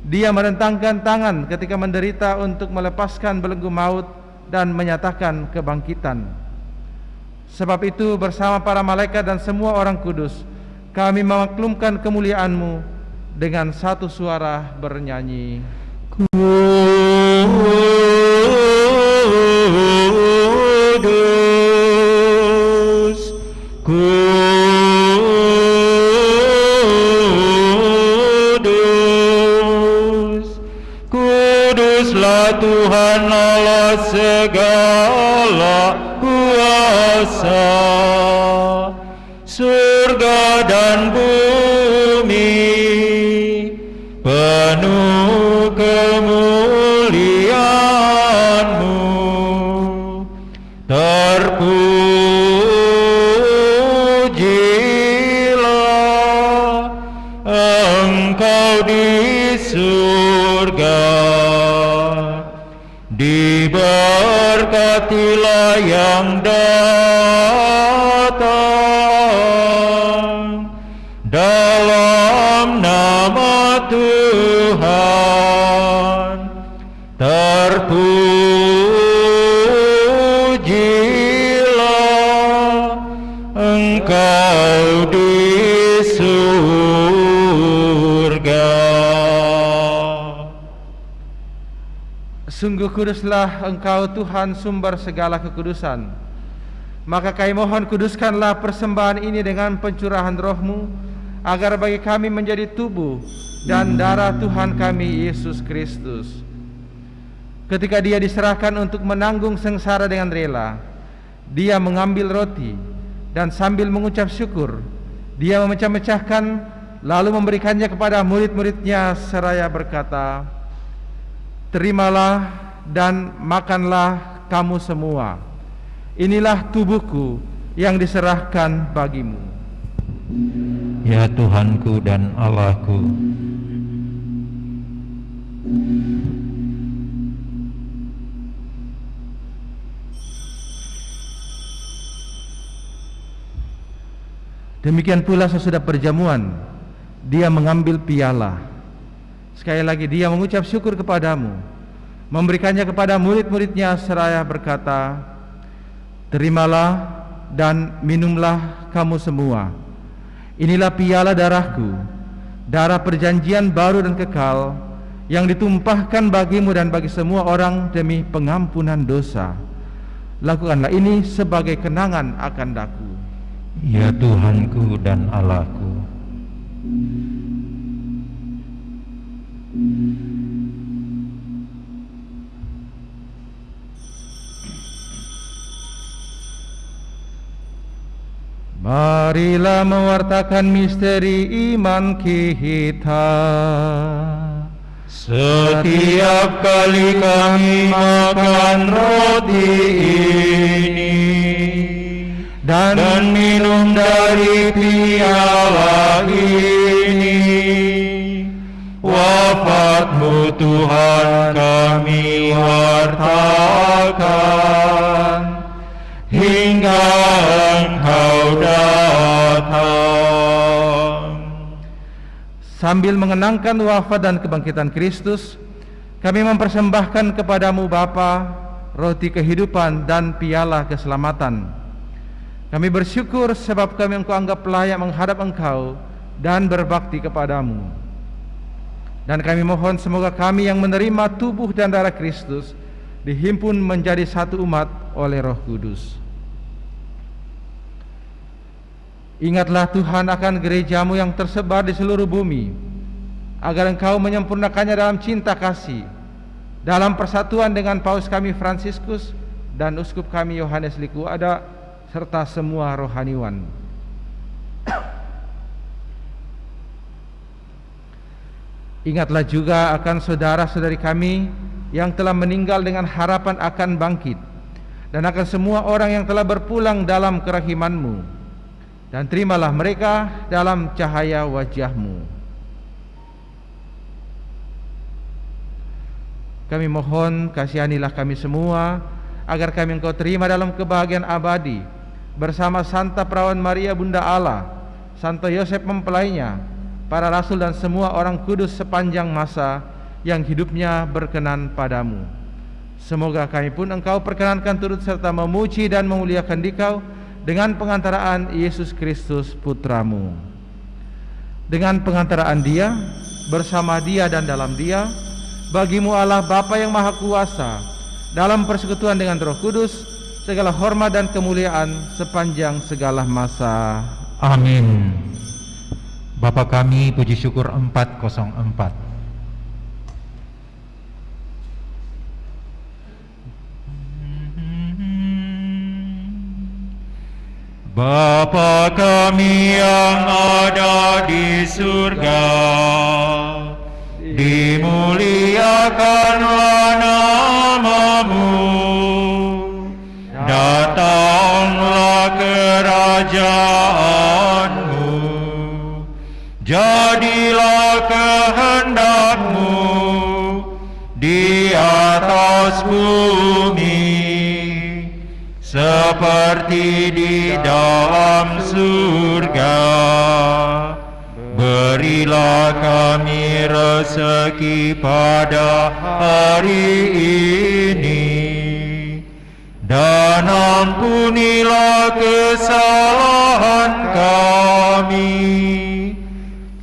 dia merentangkan tangan ketika menderita untuk melepaskan belenggu maut dan menyatakan kebangkitan. Sebab itu bersama para malaikat dan semua orang kudus, kami memaklumkan kemuliaan-Mu dengan satu suara bernyanyi. Kudus, kudus, kuduslah Tuhan Allah segala kuasa. Surga dan bumi penuh kemuliaan-Mu. Terpujilah Engkau di surga, diberkatilah yang datang dalam nama Tuhan. Terpujilah Engkau di surga. Sungguh kuduslah Engkau Tuhan, sumber segala kekudusan. Maka kami mohon, kuduskanlah persembahan ini dengan pencurahan Roh-Mu, agar bagi kami menjadi tubuh dan darah Tuhan kami Yesus Kristus. Ketika dia diserahkan untuk menanggung sengsara dengan rela, dia mengambil roti dan sambil mengucap syukur, dia memecah-mecahkan lalu memberikannya kepada murid-muridnya seraya berkata, "Terimalah dan makanlah kamu semua. Inilah tubuhku yang diserahkan bagimu." Ya Tuhanku dan Allahku, demikian pula sesudah perjamuan, dia mengambil piala. Sekali lagi dia mengucap syukur kepadamu, memberikannya kepada murid-muridnya seraya berkata, "Terimalah dan minumlah kamu semua. Inilah piala darahku, darah perjanjian baru dan kekal, yang ditumpahkan bagimu dan bagi semua orang demi pengampunan dosa. Lakukanlah ini sebagai kenangan akan daku." ya Tuhanku dan Allahku. Marilah mewartakan misteri iman kita. Setiap kali kami makan roti ini dan minum dari piala ini, wafat-Mu Tuhan kami wartakan hingga Engkau datang. Sambil mengenangkan wafat dan kebangkitan Kristus, kami mempersembahkan kepadamu Bapa roti kehidupan dan piala keselamatan. Kami bersyukur sebab kami Engkau anggap layak menghadap Engkau dan berbakti kepadamu. Dan kami mohon semoga kami yang menerima tubuh dan darah Kristus dihimpun menjadi satu umat oleh Roh Kudus. Ingatlah Tuhan akan gerejamu yang tersebar di seluruh bumi, agar Engkau menyempurnakannya dalam cinta kasih, dalam persatuan dengan Paus kami Fransiskus dan Uskup kami Yohanes Likuada, serta semua rohaniwan. Ingatlah juga akan saudara-saudari kami yang telah meninggal dengan harapan akan bangkit, dan akan semua orang yang telah berpulang dalam kerahiman-Mu, dan terimalah mereka dalam cahaya wajah-Mu. Kami mohon kasihanilah kami semua, agar kami Engkau terima dalam kebahagiaan abadi bersama Santa Perawan Maria Bunda Allah, Santo Yosef mempelainya, para rasul dan semua orang kudus sepanjang masa yang hidupnya berkenan padamu. Semoga kami pun Engkau perkenankan turut serta memuji dan memuliakan Dikau dengan pengantaraan Yesus Kristus Putramu. Dengan pengantaraan Dia, bersama Dia dan dalam Dia, bagi-Mu Allah Bapa yang Maha Kuasa, dalam persekutuan dengan Roh Kudus, segala hormat dan kemuliaan sepanjang segala masa. Amin. Bapa kami, puji syukur 404. Bapa kami yang ada di surga, dimuliakanlah nama-Mu, datanglah kerajaan-Mu, jadilah kehendak-Mu di atas bumi seperti di dalam surga. Berilah kami rezeki pada hari ini, dan ampunilah kesalahan kami,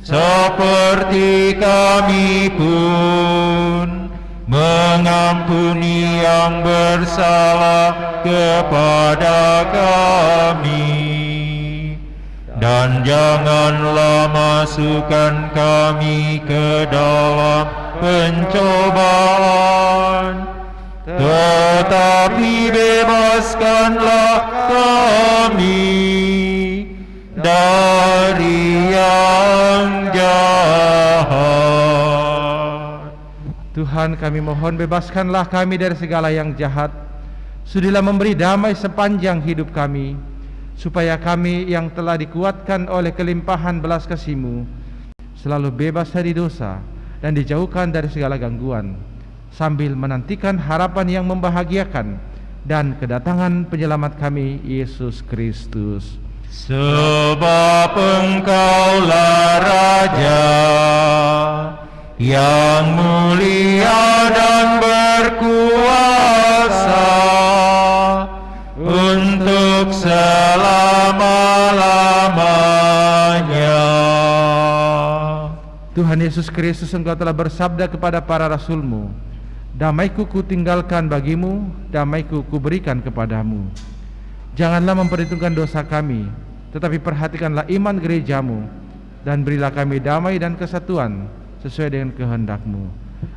seperti kami pun mengampuni yang bersalah kepada kami. Dan janganlah masukkan kami ke dalam pencobaan, tetapi bebaskanlah kami dari yang jahat. Tuhan, kami mohon bebaskanlah kami dari segala yang jahat. Sudilah memberi damai sepanjang hidup kami, supaya kami yang telah dikuatkan oleh kelimpahan belas kasih-Mu selalu bebas dari dosa dan dijauhkan dari segala gangguan, sambil menantikan harapan yang membahagiakan dan kedatangan penyelamat kami, Yesus Kristus. Sebab Engkaulah Raja yang mulia dan berkuasa untuk selama-lamanya. Tuhan Yesus Kristus, Engkau telah bersabda kepada para rasul-Mu, damai-Ku kutinggalkan bagimu, damai-Ku kuberikan kepadamu. Janganlah memperhitungkan dosa kami, tetapi perhatikanlah iman gereja-Mu, dan berilah kami damai dan kesatuan sesuai dengan kehendak-Mu.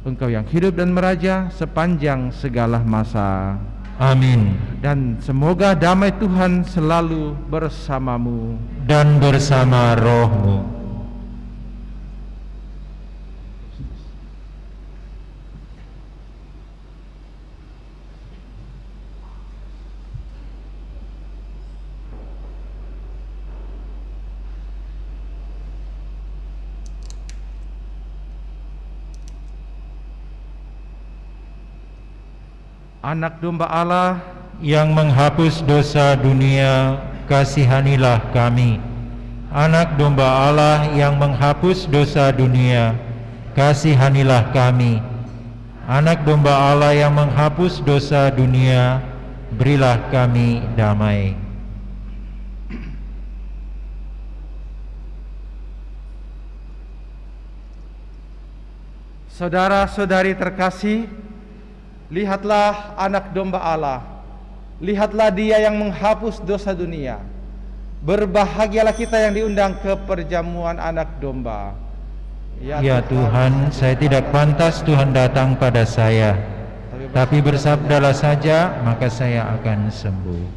Engkau yang hidup dan meraja sepanjang segala masa. Amin. Dan semoga damai Tuhan selalu bersamamu. Dan bersama rohmu. Anak domba Allah yang menghapus dosa dunia, kasihanilah kami. Anak domba Allah yang menghapus dosa dunia, kasihanilah kami. Anak domba Allah yang menghapus dosa dunia, berilah kami damai. Saudara-saudari terkasih, lihatlah anak domba Allah. Lihatlah dia yang menghapus dosa dunia. Berbahagialah kita yang diundang ke perjamuan anak domba. Ya Tuhan, saya tidak pantas Tuhan datang pada saya, tapi bersabdalah saja, maka saya akan sembuh.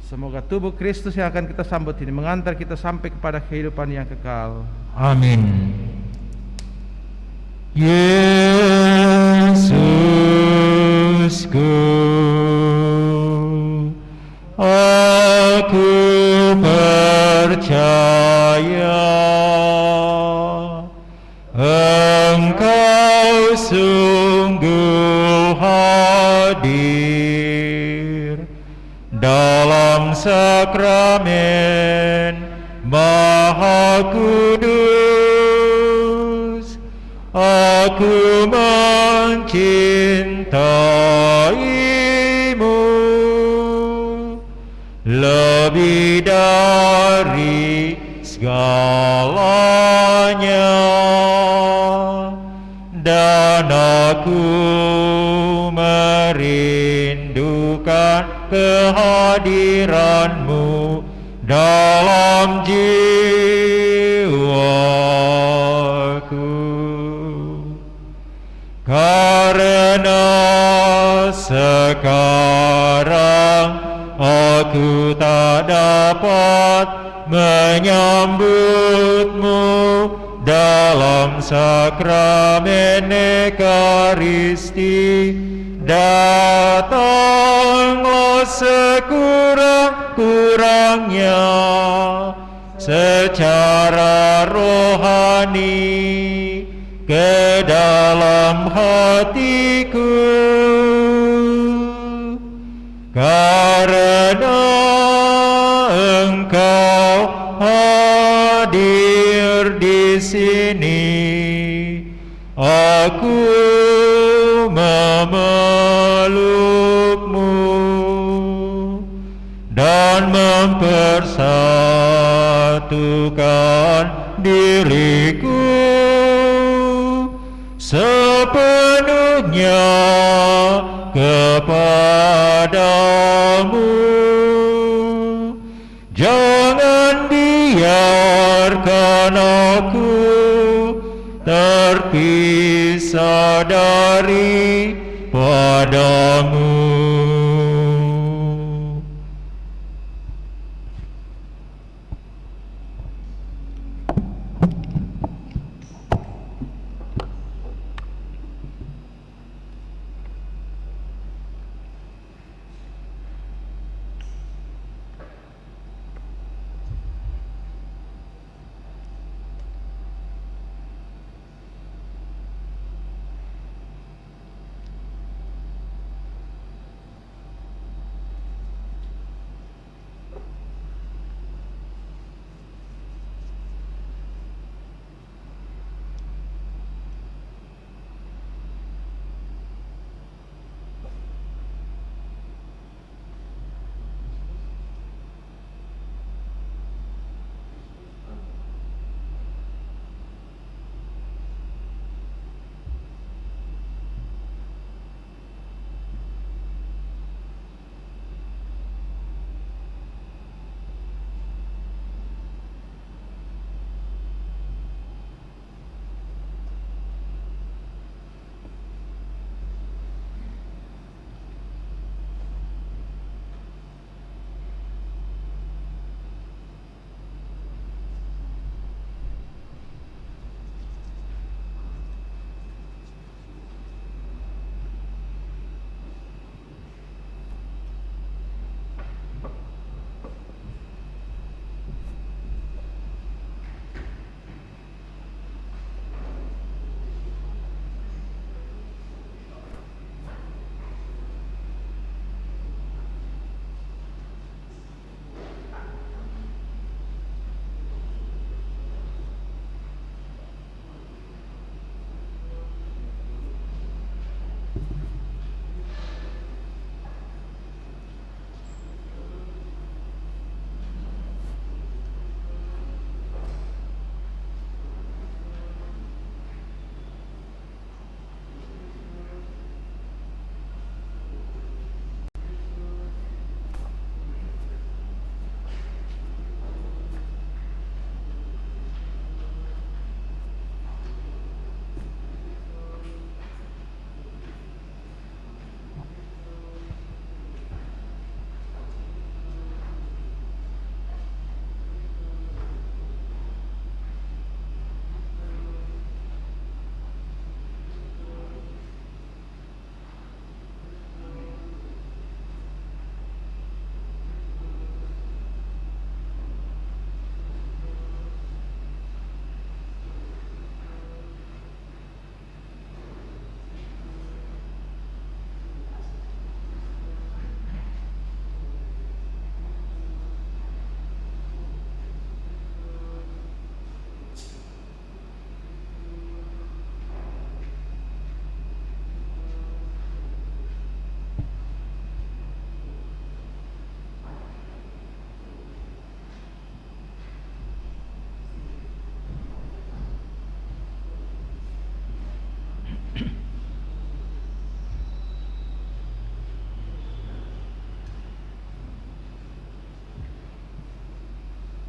Semoga tubuh Kristus yang akan kita sambut ini mengantar kita sampai kepada kehidupan yang kekal. Amin. Yesusku, aku percaya Engkau sungguh hadir dalam sakramen Maha Kudus. Aku mencintaimu lebih dari segalanya, dan aku merindukan kehadiranmu dalam jiwaku. Karena sekarang aku tak dapat menyambutmu dalam sakramen Ekaristi, datanglah sekurang-kurangnya secara rohani ke dalam hatiku, karena Engkau hadir di sini. Aku memelukmu dan mempersatukan diriku sepenuhnya kepadamu. Jangan biarkan aku terpisah dari padamu.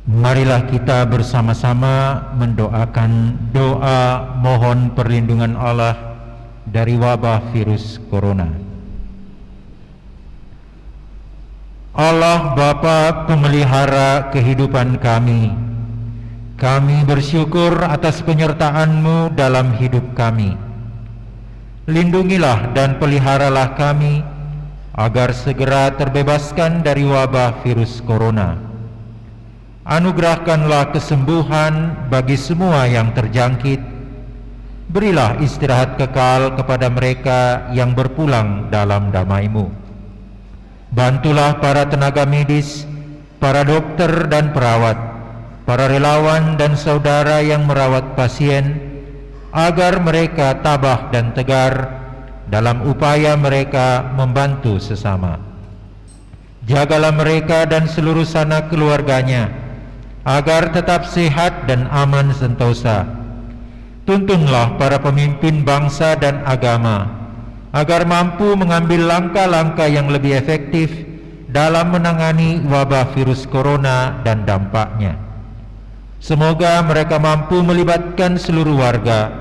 Marilah kita bersama-sama mendoakan doa mohon perlindungan Allah dari wabah virus corona. Allah Bapa pemelihara kehidupan kami, kami bersyukur atas penyertaan-Mu dalam hidup kami. Lindungilah dan peliharalah kami agar segera terbebaskan dari wabah virus corona. Anugerahkanlah kesembuhan bagi semua yang terjangkit. Berilah istirahat kekal kepada mereka yang berpulang dalam damai-Mu. Bantulah para tenaga medis, para dokter dan perawat, para relawan dan saudara yang merawat pasien, agar mereka tabah dan tegar dalam upaya mereka membantu sesama. Jagalah mereka dan seluruh sanak keluarganya, agar tetap sehat dan aman sentosa. Tuntunlah para pemimpin bangsa dan agama, agar mampu mengambil langkah-langkah yang lebih efektif dalam menangani wabah virus corona dan dampaknya. Semoga mereka mampu melibatkan seluruh warga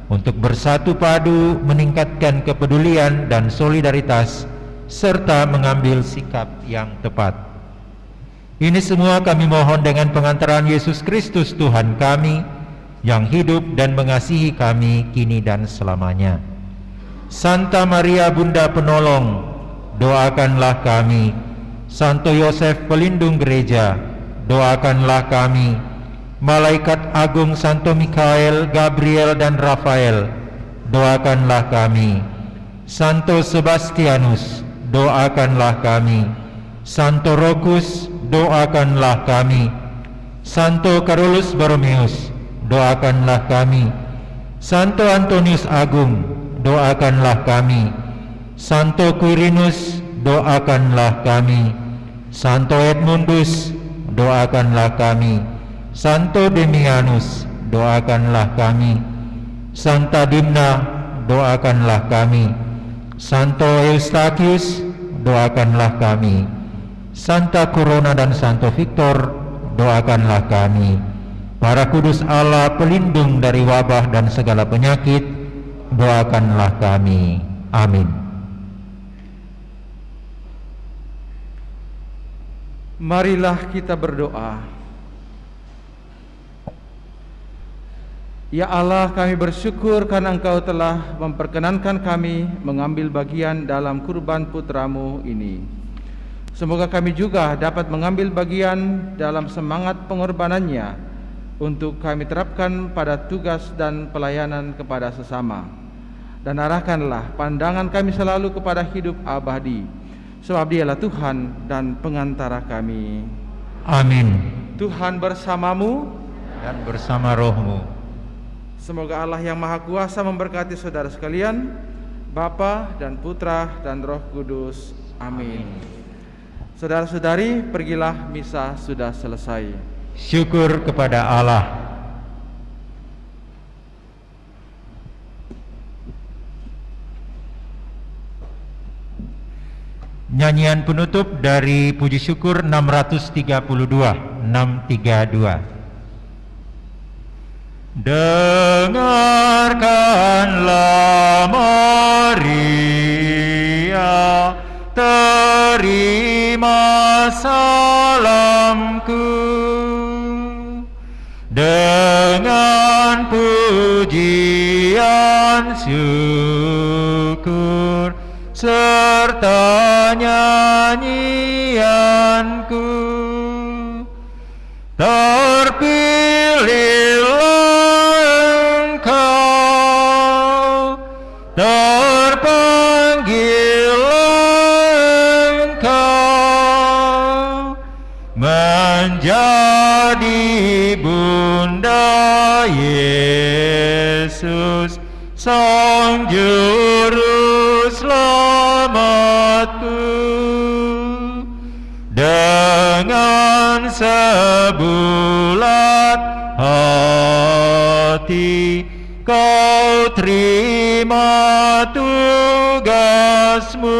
untuk bersatu padu meningkatkan kepedulian dan solidaritas serta mengambil sikap yang tepat. Ini semua kami mohon dengan pengantaran Yesus Kristus Tuhan kami yang hidup dan mengasihi kami kini dan selamanya. Santa Maria Bunda Penolong, doakanlah kami. Santo Yosef Pelindung Gereja, doakanlah kami. Malaikat Agung Santo Mikael, Gabriel dan Rafael, doakanlah kami. Santo Sebastianus, doakanlah kami. Santo Rokus, doakanlah kami. Santo Carolus Borromeus, doakanlah kami. Santo Antonius Agung, doakanlah kami. Santo Quirinus, doakanlah kami. Santo Edmundus, doakanlah kami. Santo Demianus, doakanlah kami. Santa Dimna, doakanlah kami. Santo Eustachius, doakanlah kami. Santa Corona dan Santo Victor, doakanlah kami. Para kudus Allah pelindung dari wabah dan segala penyakit, doakanlah kami. Amin. Marilah kita berdoa. Ya Allah, kami bersyukur karena Engkau telah memperkenankan kami mengambil bagian dalam kurban putra-Mu ini. Semoga kami juga dapat mengambil bagian dalam semangat pengorbanannya untuk kami terapkan pada tugas dan pelayanan kepada sesama. Dan arahkanlah pandangan kami selalu kepada hidup abadi, sebab Dialah Tuhan dan pengantara kami. Amin. Tuhan bersamamu Dan bersama rohmu. Semoga Allah yang Maha Kuasa memberkati saudara sekalian, Bapa dan Putra dan Roh Kudus. Amin. Saudara-saudari, pergilah, misa sudah selesai. Syukur kepada Allah. Nyanyian penutup dari Puji Syukur 632. Dengarkanlah Maria, terima salamku. Dengan pujian syukur serta nyanyianku, terpilihlah Engkau, terpanggillah Engkau menjadi Bunda Yesus, Sang Juru Selamatku. Dengan sebulat hati kau terima tugasmu,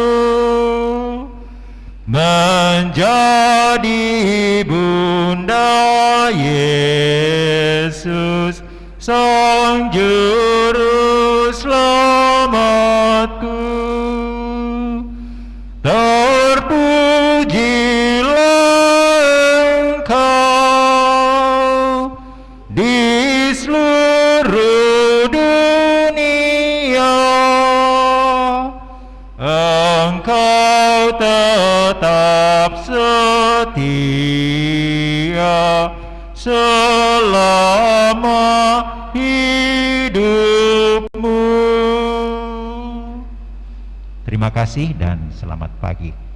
menjadi Bunda Yesus, Sang Juru Selamatku. Terpujilah Engkau di seluruh dunia, Engkau tetap setia selama hidupmu. Terima kasih dan selamat pagi.